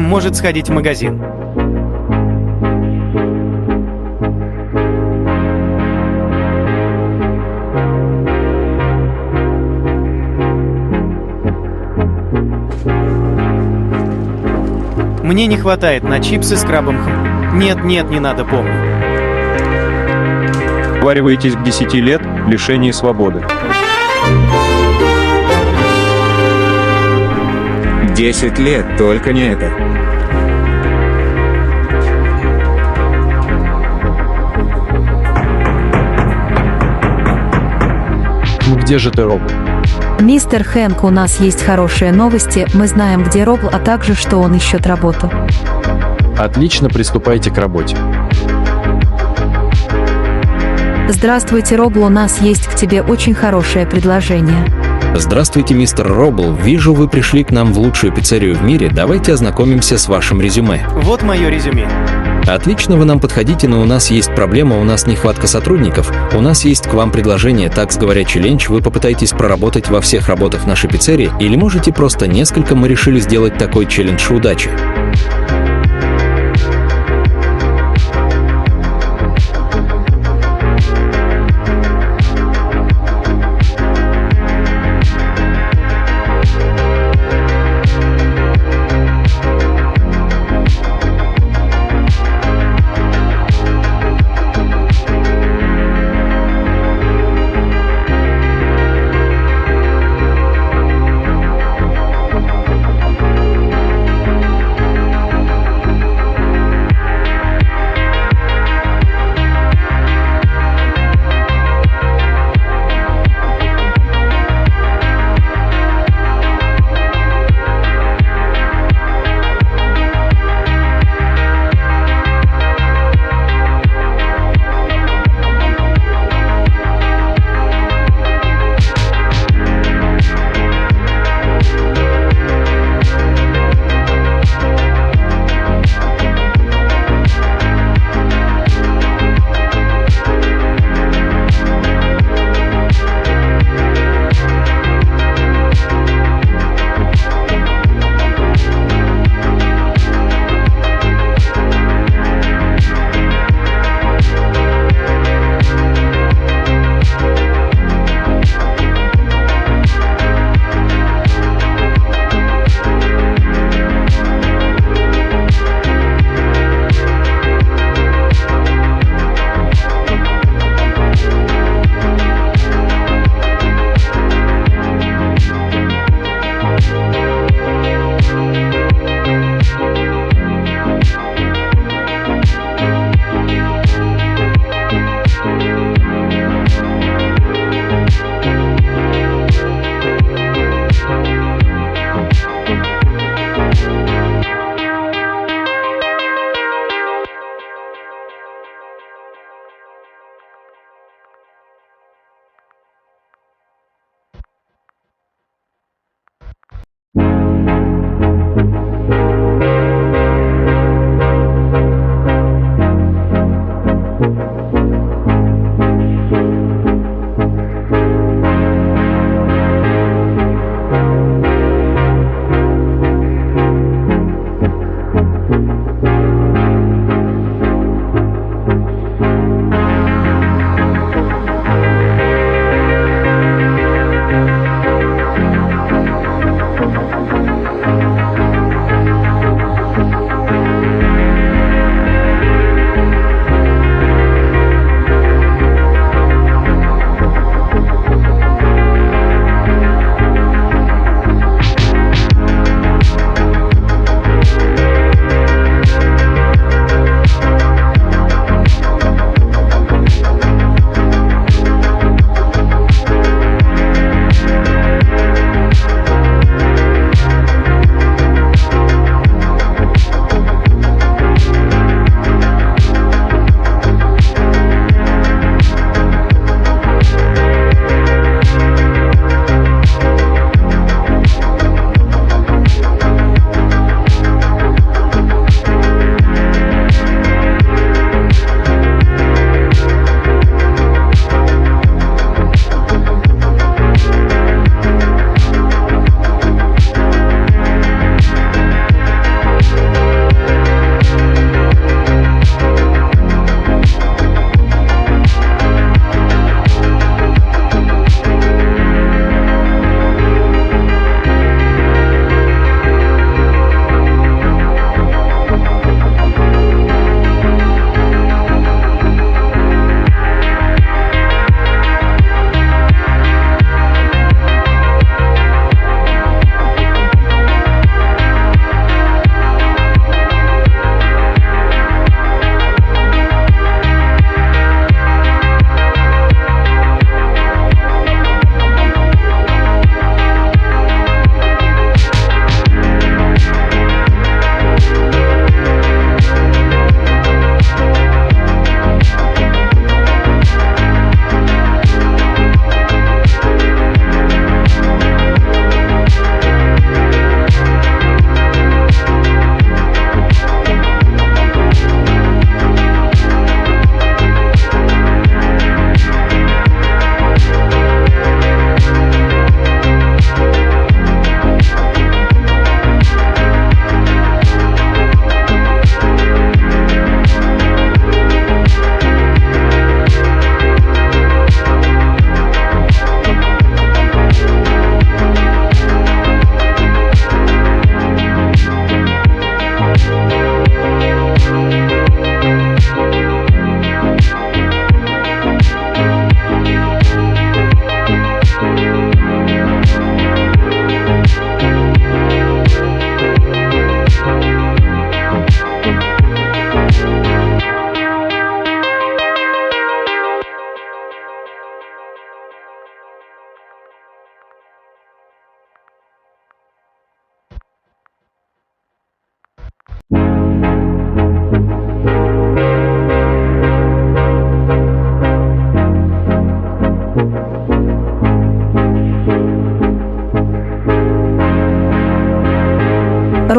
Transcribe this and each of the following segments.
может сходить в магазин. Мне не хватает на чипсы с крабом. Нет, не надо, помню. Вариваетесь к 10 лет лишения свободы. 10 лет, только не это. Где же ты, Робл? Мистер Хэнк, у нас есть хорошие новости. Мы знаем, где Робл, а также, что он ищет работу. Отлично, приступайте к работе. Здравствуйте, Робл, у нас есть к тебе очень хорошее предложение. Здравствуйте, мистер Робл. Вижу, вы пришли к нам в лучшую пиццерию в мире. Давайте ознакомимся с вашим резюме. Вот мое резюме. Отлично, вы нам подходите, но у нас есть проблема, у нас нехватка сотрудников. У нас есть к вам предложение, так говоря, челлендж. Вы попытаетесь проработать во всех работах нашей пиццерии, или можете просто несколько, мы решили сделать такой челлендж удачи.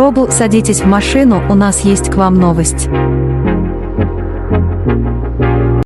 Робл, садитесь в машину, у нас есть к вам новость.